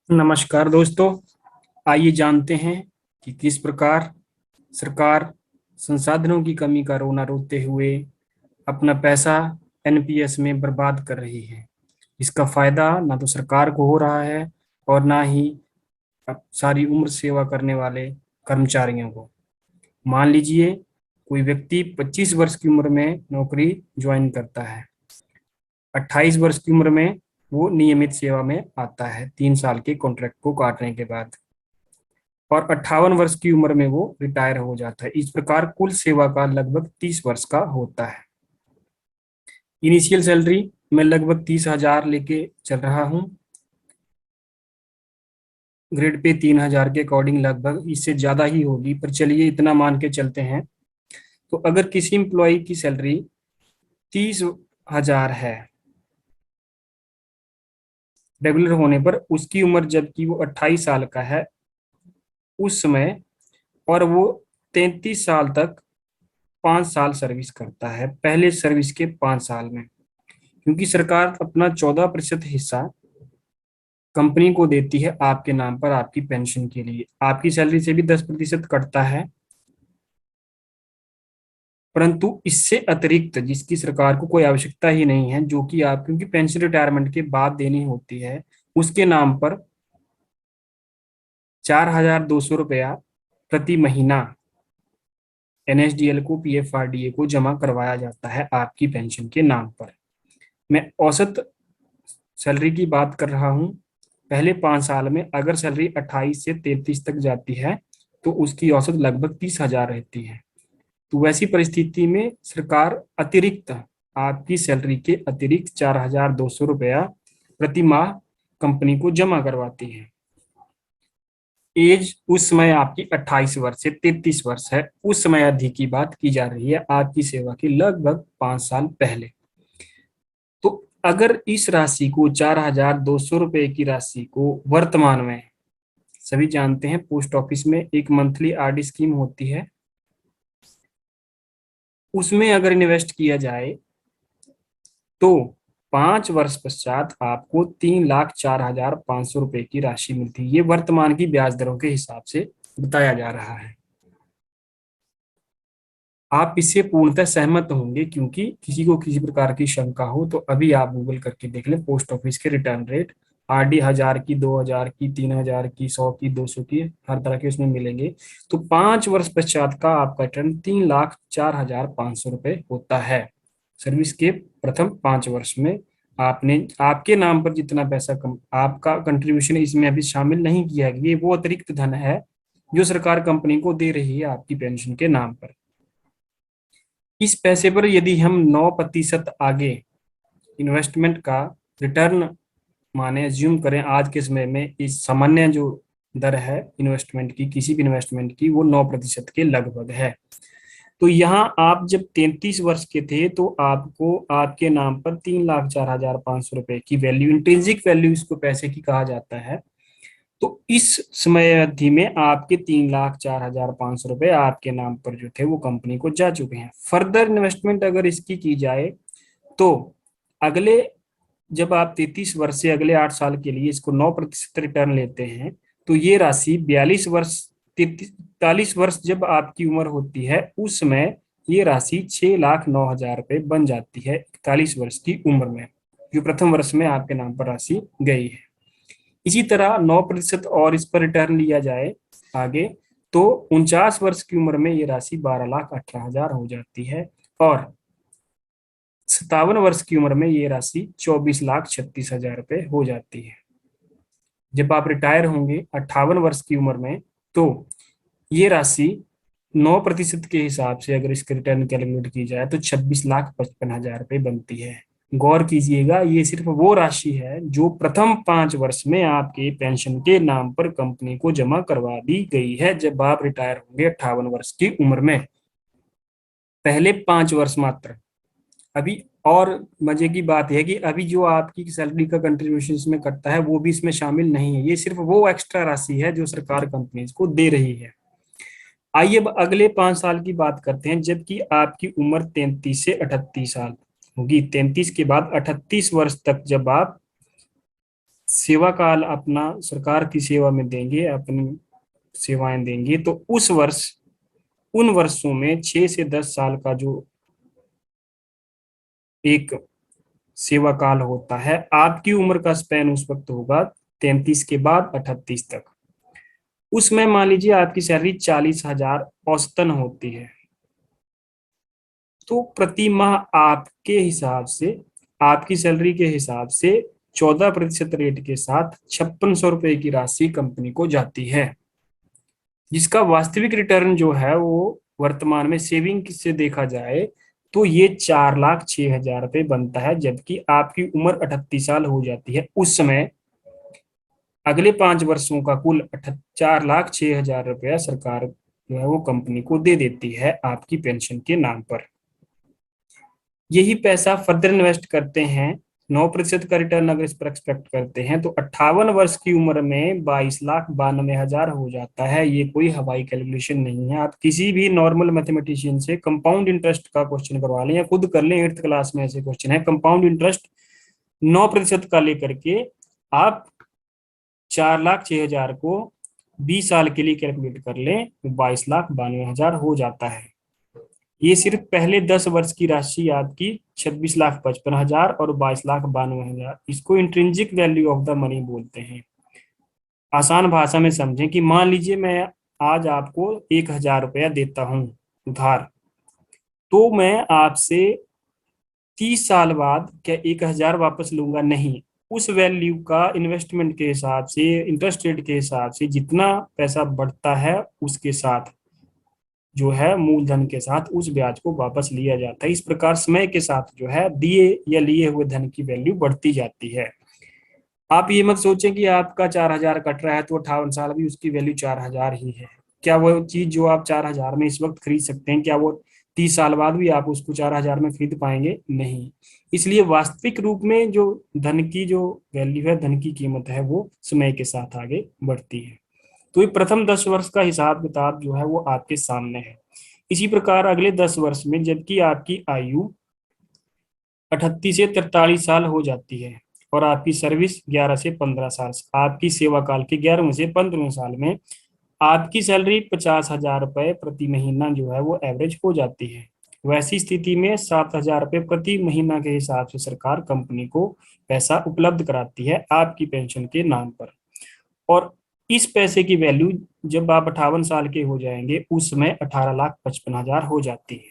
नमस्कार दोस्तों। आइए जानते हैं कि किस प्रकार सरकार संसाधनों की कमी का रोना रोते हुए अपना पैसा एनपीएस में बर्बाद कर रही है। इसका फायदा ना तो सरकार को हो रहा है और ना ही सारी उम्र सेवा करने वाले कर्मचारियों को। मान लीजिए कोई व्यक्ति 25 वर्ष की उम्र में नौकरी ज्वाइन करता है, 28 वर्ष की उम्र में वो नियमित सेवा में आता है 3 साल के कॉन्ट्रैक्ट को काटने के बाद, और 58 वर्ष की उम्र में वो रिटायर हो जाता है। इस प्रकार कुल सेवा का लगभग 30 वर्ष का होता है। इनिशियल सैलरी मैं लगभग 30,000 लेके चल रहा हूँ। ग्रेड पे 3,000 के अकॉर्डिंग लगभग इससे ज्यादा ही होगी, पर चलिए इतना मान के चलते हैं। तो अगर किसी एम्प्लॉय की सैलरी 30,000 है रेगुलर होने पर, उसकी उम्र जबकि वो 28 साल का है उस समय, और वो 33 साल तक 5 साल सर्विस करता है पहले सर्विस के 5 साल में, क्योंकि सरकार अपना 14% हिस्सा कंपनी को देती है आपके नाम पर आपकी पेंशन के लिए। आपकी सैलरी से भी 10% कटता है, परंतु इससे अतिरिक्त जिसकी सरकार को कोई आवश्यकता ही नहीं है, जो कि आप क्योंकि पेंशन रिटायरमेंट के बाद देनी होती है, उसके नाम पर 4,200 रुपया प्रति महीना एनएसडीएल को, पीएफआरडीए को जमा करवाया जाता है आपकी पेंशन के नाम पर। मैं औसत सैलरी की बात कर रहा हूँ। पहले 5 साल में अगर सैलरी 28 से 33 तक जाती है तो उसकी औसत लगभग 30,000 रहती है। तो वैसी परिस्थिति में सरकार अतिरिक्त आपकी सैलरी के अतिरिक्त 4,200 रुपया प्रति माह कंपनी को जमा करवाती है। एज उस समय आपकी 28 वर्ष से 33 वर्ष है, उस समय अवधि की बात की जा रही है आपकी सेवा के लगभग 5 साल पहले। तो अगर इस राशि को 4,200 रुपए की राशि को वर्तमान में, सभी जानते हैं पोस्ट ऑफिस में एक मंथली आरडी स्कीम होती है, उसमें अगर इन्वेस्ट किया जाए तो 5 वर्ष पश्चात आपको 3,04,500 रुपए की राशि मिलती है। ये वर्तमान की ब्याज दरों के हिसाब से बताया जा रहा है। आप इससे पूर्णतः सहमत होंगे, क्योंकि किसी को किसी प्रकार की शंका हो तो अभी आप गूगल करके देख लें पोस्ट ऑफिस के रिटर्न रेट। आरडी 1,000 की, 2,000 की, 3,000 की, 100 की, 200 की, हर तरह के उसमें मिलेंगे। तो 5 वर्ष पश्चात का आपका रिटर्न 3,04,500 रुपए होता है। सर्विस के प्रथम 5 वर्ष में आपने आपके नाम पर जितना पैसा आपका कंट्रीब्यूशन इसमें अभी शामिल नहीं किया गया, ये वो अतिरिक्त धन है जो सरकार कंपनी को दे रही है आपकी पेंशन के नाम पर। इस पैसे पर यदि हम 9% आगे इन्वेस्टमेंट का रिटर्न माने एज्यूम करें, आज के समय में इस सामान्य जो दर है इन्वेस्टमेंट की, किसी भी इन्वेस्टमेंट की, वो 9% के लगभग है। तो यहाँ आप जब 33 वर्ष के थे तो आपको आपके नाम पर 3,04,500 रुपए की वैल्यू, इंट्रिंसिक वैल्यू इसको पैसे की कहा जाता है, तो इस समय अवधि में आपके 3,04,500 रुपए आपके नाम पर जो थे वो कंपनी को जा चुके हैं। फर्दर इन्वेस्टमेंट अगर इसकी की जाए तो अगले, जब आप 33 वर्ष से अगले 8 साल के लिए इसको 9% रिटर्न लेते हैं तो ये राशि 42 वर्ष, 43 वर्ष जब आपकी उम्र होती है उस समय ये राशि 6,09,000 रुपए बन जाती है 41 वर्ष की उम्र में, जो प्रथम वर्ष में आपके नाम पर राशि गई है। इसी तरह 9% और इस पर रिटर्न लिया जाए आगे तो 49 वर्ष की उम्र में ये राशि 12,18,000 हो जाती है, और 57 वर्ष की उम्र में ये राशि 24,36,000 रुपए हो जाती है। जब आप रिटायर होंगे 58 वर्ष की उम्र में तो ये राशि 9% के हिसाब से अगर इसके रिटर्न कैलकुलेट की जाए तो 26,55,000 रुपए बनती है। गौर कीजिएगा, ये सिर्फ वो राशि है जो प्रथम 5 वर्ष में आपके पेंशन के नाम पर कंपनी को जमा करवा दी गई है जब आप रिटायर होंगे 58 वर्ष की उम्र में। पहले 5 वर्ष मात्र। अभी और मजे की बात है कि अभी जो आपकी सैलरी का कंट्रीब्यूशन इसमें कटता है वो भी इसमें शामिल नहीं है, ये सिर्फ वो एक्स्ट्रा राशि है जो सरकार कंपनीज को दे रही है। आइए अब अगले 5 साल की बात करते हैं, जबकि आपकी उम्र 33 से 38 साल होगी। 33 के बाद 38 वर्ष तक जब आप सेवा काल अपना सरकार की सेवा में देंगे, अपनी सेवाएं देंगे, तो उस वर्ष, उन वर्षों में 6 से 10 साल का जो एक सेवा काल होता है, आपकी उम्र का स्पैन उस वक्त होगा 33 के बाद 38 तक। उसमें मान लीजिए आपकी सैलरी 40,000 औसतन होती है, तो प्रति माह आपके हिसाब से, आपकी सैलरी के हिसाब से 14% रेट के साथ 5600 रुपए की राशि कंपनी को जाती है, जिसका वास्तविक रिटर्न जो है वो वर्तमान में सेविंग से देखा जाए तो ये 4,06,000 रुपये बनता है, जबकि आपकी उम्र 38 साल हो जाती है। उस समय अगले 5 वर्षों का कुल 4,06,000 रुपया सरकार जो है वो कंपनी को दे देती है आपकी पेंशन के नाम पर। यही पैसा फर्दर इन्वेस्ट करते हैं, 9% का रिटर्न अगर इस पर एक्सपेक्ट करते हैं तो 58 वर्ष की उम्र में 22,92,000 हो जाता है। ये कोई हवाई कैलकुलेशन नहीं है, आप किसी भी नॉर्मल मैथमेटिशियन से कंपाउंड इंटरेस्ट का क्वेश्चन करवा लें या खुद कर लें, 8th क्लास में ऐसे क्वेश्चन है कंपाउंड इंटरेस्ट 9% का लेकर के आप 4,06,000 को 20 साल के लिए कैलकुलेट कर लें तो 22,92,000 हो जाता है। ये सिर्फ पहले 10 वर्ष की राशि आपकी 26,55,000 और 22,92,000, इसको intrinsic value of the money बोलते हैं। आसान भाषा में समझें कि मान लीजिए मैं आज आपको 1,000 रुपया देता हूं उधार, तो मैं आपसे 30 साल बाद क्या 1,000 वापस लूंगा? नहीं, उस वैल्यू का इन्वेस्टमेंट के हिसाब से, इंटरेस्ट रेट के हिसाब से जितना पैसा बढ़ता है उसके साथ जो है मूलधन के साथ उस ब्याज को वापस लिया जाता है। इस प्रकार समय के साथ जो है दिए या लिए हुए धन की वैल्यू बढ़ती जाती है। आप ये मत सोचें कि आपका 4,000 कट रहा है तो 58 साल भी उसकी वैल्यू 4,000 ही है। क्या वो चीज जो आप 4,000 में इस वक्त खरीद सकते हैं, क्या वो 30 साल बाद भी आप उसको 4,000 में खरीद पाएंगे? नहीं। इसलिए वास्तविक रूप में जो धन की जो वैल्यू है, धन की कीमत है, वो समय के साथ आगे बढ़ती है। तो ये प्रथम 10 वर्ष का हिसाब किताब जो है वो आपके सामने है। इसी प्रकार अगले 10 वर्ष में जबकि आपकी आयु 38 से 43 साल हो जाती है और आपकी सर्विस 11 से 15 साल, आपकी सेवा काल के 11वें से 15वें साल में आपकी सैलरी 50,000 रुपये प्रति महीना जो है वो एवरेज हो जाती है। वैसी स्थिति में 7,000 रुपये प्रति महीना के हिसाब से सरकार कंपनी को पैसा उपलब्ध कराती है आपकी पेंशन के नाम पर। और इस पैसे की वैल्यू जब आप 58 साल के हो जाएंगे उस समय 18,55,000 हो जाती है,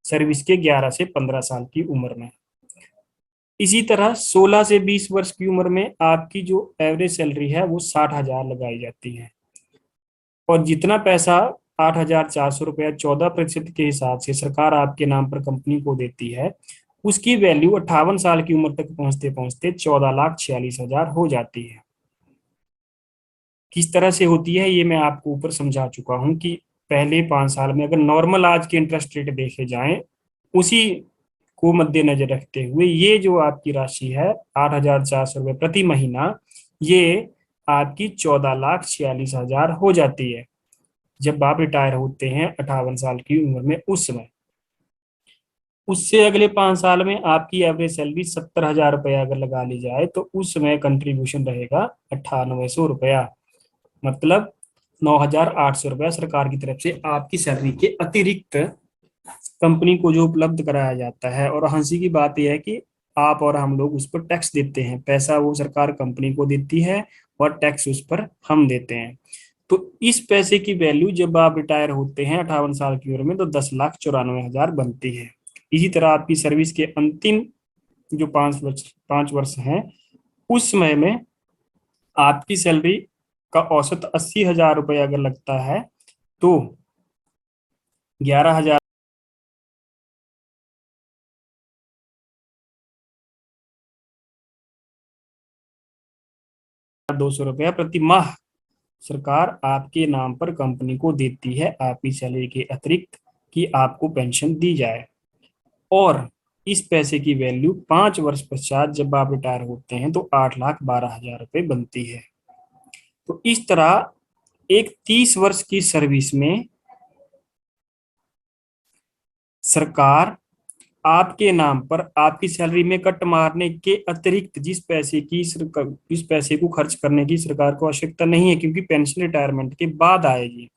सर्विस के 11 से 15 साल की उम्र में। इसी तरह 16 से 20 वर्ष की उम्र में आपकी जो एवरेज सैलरी है वो 60,000 लगाई जाती है, और जितना पैसा 8,400 रुपया 14% के हिसाब से सरकार आपके नाम पर कंपनी को देती है, उसकी वैल्यू 58 साल की उम्र तक पहुंचते पहुंचते 14,46,000 हो जाती है। किस तरह से होती है ये मैं आपको ऊपर समझा चुका हूं कि पहले 5 साल में अगर नॉर्मल आज के इंटरेस्ट रेट देखे जाएं, उसी को मद्देनजर रखते हुए ये जो आपकी राशि है 8,400 रुपये प्रति महीना, ये आपकी 14,46,000 हो जाती है जब आप रिटायर होते हैं 58 साल की उम्र में। उस समय उससे अगले 5 साल में आपकी एवरेज सैलरी 70,000 रुपया अगर लगा ली जाए तो उस समय कंट्रीब्यूशन रहेगा 9,800 रुपया, मतलब 9,800 रुपया सरकार की तरफ से आपकी सैलरी के अतिरिक्त कंपनी को जो उपलब्ध कराया जाता है। और हंसी की बात यह है कि आप और हम लोग उस पर टैक्स देते हैं, पैसा वो सरकार कंपनी को देती है और टैक्स उस पर हम देते हैं। तो इस पैसे की वैल्यू जब आप रिटायर होते हैं 58 साल की उम्र में तो 10,94,000 बनती है। इसी तरह आपकी सर्विस के अंतिम जो 5 वर्ष हैं उस समय में आपकी सैलरी का औसत 80,000 रुपये अगर लगता है तो 11,000 200 रुपया प्रति माह सरकार आपके नाम पर कंपनी को देती है आपकी सैलरी के अतिरिक्त कि आपको पेंशन दी जाए। और इस पैसे की वैल्यू 5 वर्ष पश्चात जब आप रिटायर होते हैं तो 8,12,000 रुपये बनती है। तो इस तरह एक 30 वर्ष की सर्विस में सरकार आपके नाम पर आपकी सैलरी में कट मारने के अतिरिक्त जिस पैसे को खर्च करने की सरकार को आवश्यकता नहीं है, क्योंकि पेंशन रिटायरमेंट के बाद आएगी।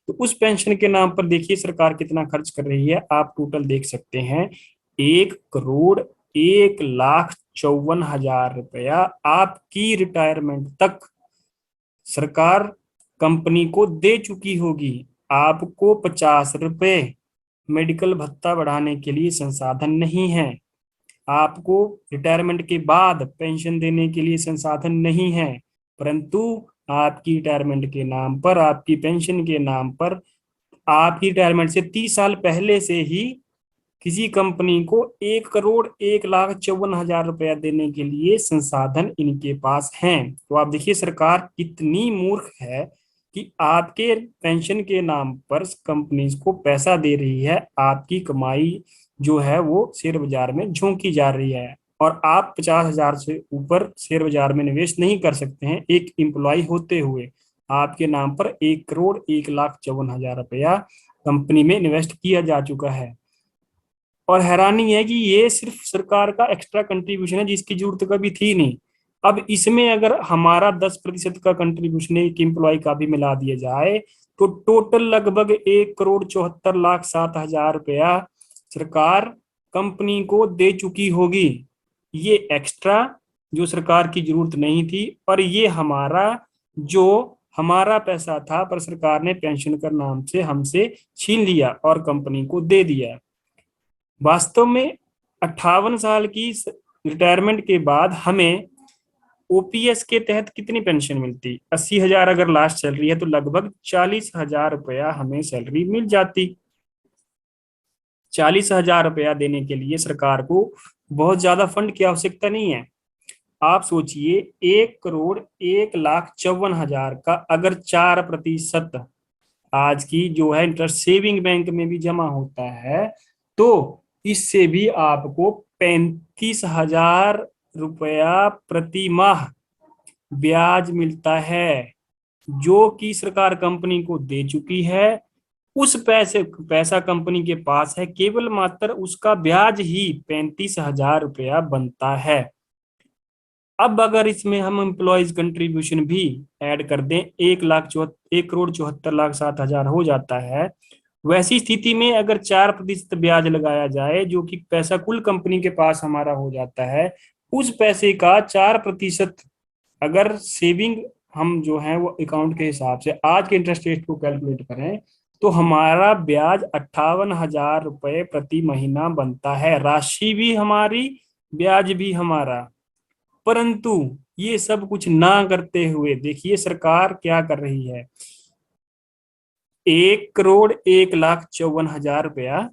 तो उस पेंशन के नाम पर देखिए सरकार कितना खर्च कर रही है, आप टोटल देख सकते हैं। 1,01,54,000 रुपया आपकी रिटायरमेंट तक सरकार कंपनी को दे चुकी होगी। आपको 50 रुपए मेडिकल भत्ता बढ़ाने के लिए संसाधन नहीं है, आपको रिटायरमेंट के बाद पेंशन देने के लिए संसाधन नहीं है, परंतु आपकी रिटायरमेंट के नाम पर, आपकी पेंशन के नाम पर, आपकी रिटायरमेंट से 30 साल पहले से ही किसी कंपनी को 1,01,54,000 रुपया देने के लिए संसाधन इनके पास हैं। तो आप देखिए सरकार कितनी मूर्ख है कि आपके पेंशन के नाम पर कंपनीज को पैसा दे रही है, आपकी कमाई जो है वो शेयर बाजार में झोंकी जा रही है, और आप 50,000 से ऊपर शेयर बाजार में निवेश नहीं कर सकते हैं एक एम्प्लॉय होते हुए। आपके नाम पर 1,01,54,000 रुपया कंपनी में इन्वेस्ट किया जा चुका है। और हैरानी है कि ये सिर्फ सरकार का एक्स्ट्रा कंट्रीब्यूशन है जिसकी जरूरत कभी थी नहीं। अब इसमें अगर हमारा 10% का कंट्रीब्यूशन एक एम्प्लॉय का भी मिला दिया जाए तो टोटल लगभग 1,74,07,000 रुपया सरकार कंपनी को दे चुकी होगी। ये एक्स्ट्रा जो सरकार की जरूरत नहीं थी, और ये जो हमारा पैसा था पर सरकार ने पेंशन के नाम से हमसे छीन लिया और कंपनी को दे दिया। वास्तव में 58 साल की रिटायरमेंट के बाद हमें ओपीएस के तहत कितनी पेंशन मिलती? 80,000 अगर लास्ट सैलरी है तो लगभग 40,000 रुपया हमें सैलरी मिल जाती। 40,000 रुपया देने के लिए सरकार को बहुत ज्यादा फंड की आवश्यकता नहीं है। आप सोचिए 1,01,54,000 का अगर 4% आज की जो है इंटरेस्ट सेविंग बैंक में भी जमा होता है तो इससे भी आपको 35,000 रुपया प्रति माह ब्याज मिलता है, जो कि सरकार कंपनी को दे चुकी है। उस पैसा कंपनी के पास है, केवल मात्र उसका ब्याज ही 35,000 रुपया बनता है। अब अगर इसमें हम एम्प्लॉयज कंट्रीब्यूशन भी ऐड कर दें 1,74,07,000 हो जाता है। वैसी स्थिति में अगर 4% ब्याज लगाया जाए जो कि पैसा कुल कंपनी के पास हमारा हो जाता है, उस पैसे का 4% अगर सेविंग हम जो है वो अकाउंट के हिसाब से आज के इंटरेस्ट रेट को कैलकुलेट करें तो हमारा ब्याज 58,000 रुपये प्रति महीना बनता है। राशि भी हमारी, ब्याज भी हमारा। परंतु ये सब कुछ ना करते हुए देखिए सरकार क्या कर रही है। 1,01,54,000 रुपया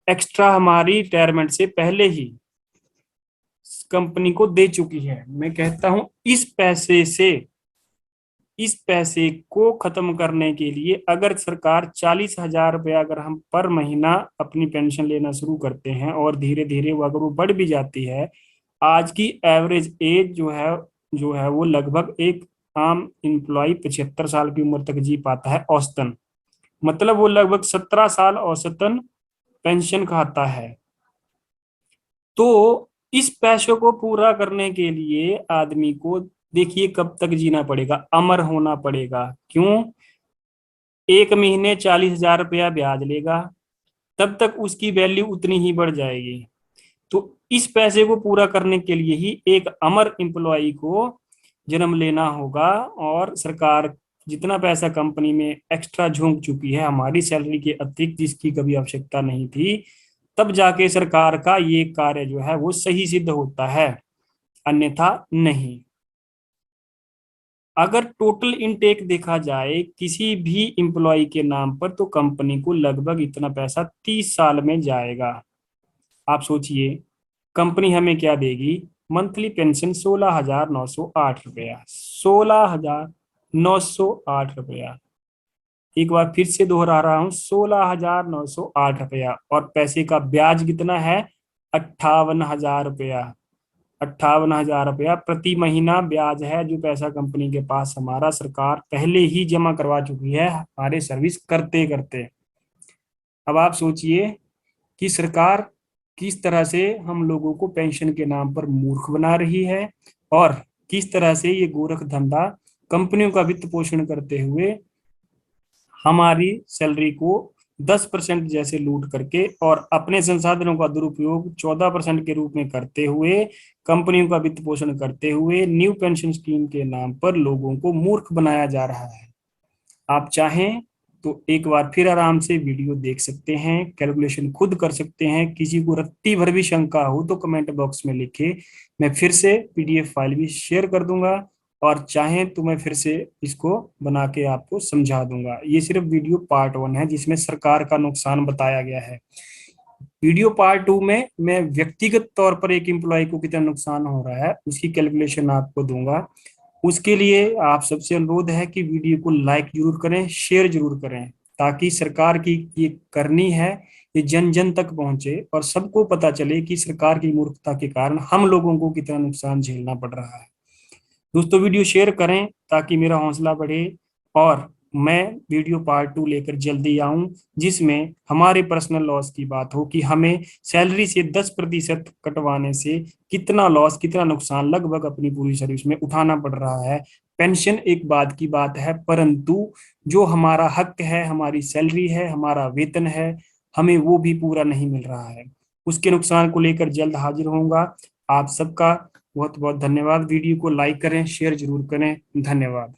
एक्स्ट्रा हमारी रिटायरमेंट से पहले ही कंपनी को दे चुकी है। मैं कहता हूं इस पैसे को खत्म करने के लिए अगर सरकार 40,000 रुपया अगर हम पर महीना अपनी पेंशन लेना शुरू करते हैं और धीरे धीरे वो अगर वो बढ़ भी जाती है, आज की एवरेज एज जो है वो लगभग एक आम एम्प्लॉय 75 साल की उम्र तक जी पाता है औसतन। मतलब वो लगभग 17 साल औसतन पेंशन खाता है। तो इस पैसों को पूरा करने के लिए आदमी को देखिए कब तक जीना पड़ेगा, अमर होना पड़ेगा। क्यों? एक महीने 40,000 रुपया ब्याज लेगा, तब तक उसकी वैल्यू उतनी ही बढ़ जाएगी। तो इस पैसे को पूरा करने के लिए ही एक अमर एम्प्लॉय को जन्म लेना होगा, और सरकार जितना पैसा कंपनी में एक्स्ट्रा झोंक चुकी है हमारी सैलरी के अतिरिक्त जिसकी कभी आवश्यकता नहीं थी, तब जाके सरकार का ये कार्य जो है वो सही सिद्ध होता है, अन्यथा नहीं। अगर टोटल इनटेक देखा जाए किसी भी एम्प्लॉय के नाम पर तो कंपनी को लगभग इतना पैसा 30 साल में जाएगा। आप सोचिए कंपनी हमें क्या देगी? मंथली पेंशन 16,908 रुपया, 16,908 रुपया। एक बार फिर से दोहरा रहा हूं, 16,908 रुपया। और पैसे का ब्याज कितना है? 58,000 रुपया। 58,000 रुपया प्रति महीना ब्याज है, जो पैसा कंपनी के पास हमारा सरकार पहले ही जमा करवा चुकी है हमारे सर्विस करते करते। अब आप सोचिए कि सरकार किस तरह से हम लोगों को पेंशन के नाम पर मूर्ख बना रही है और किस तरह से ये गोरख धंधा कंपनियों का वित्त पोषण करते हुए हमारी सैलरी को 10% जैसे लूट करके और अपने संसाधनों का दुरुपयोग 14% के रूप में करते हुए कंपनियों का वित्त पोषण करते हुए न्यू पेंशन स्कीम के नाम पर लोगों को मूर्ख बनाया जा रहा है। आप चाहें तो एक बार फिर आराम से वीडियो देख सकते हैं, कैलकुलेशन खुद कर सकते हैं। किसी को रत्ती भर भी शंका हो तो कमेंट बॉक्स में लिखे, मैं फिर से पीडीएफ फाइल भी शेयर कर दूंगा और चाहें तो मैं फिर से इसको बना के आपको समझा दूंगा। ये सिर्फ वीडियो पार्ट 1 है जिसमें सरकार का नुकसान बताया गया है। वीडियो पार्ट 2 में मैं व्यक्तिगत तौर पर एक एम्प्लॉय को कितना नुकसान हो रहा है उसकी कैलकुलेशन आपको दूंगा। उसके लिए आप सबसे अनुरोध है कि वीडियो को लाइक जरूर करें, शेयर जरूर करें, ताकि सरकार की ये करनी है ये जन जन तक पहुंचे और सबको पता चले कि सरकार की मूर्खता के कारण हम लोगों को कितना नुकसान झेलना पड़ रहा है। दोस्तों वीडियो शेयर करें ताकि मेरा हौसला बढ़े और मैं वीडियो पार्ट 2 लेकर जल्दी आऊं जिसमें हमारे पर्सनल लॉस की बात हो कि हमें सैलरी से 10% कटवाने से कितना लॉस, कितना नुकसान लगभग अपनी पूरी सर्विस में उठाना पड़ रहा है। पेंशन एक बाद की बात है, परंतु जो हमारा हक है, हमारी सैलरी है, हमारा वेतन है, हमें वो भी पूरा नहीं मिल रहा है। उसके नुकसान को लेकर जल्द हाजिर होऊंगा। आप सबका बहुत बहुत धन्यवाद। वीडियो को लाइक करें, शेयर जरूर करें। धन्यवाद।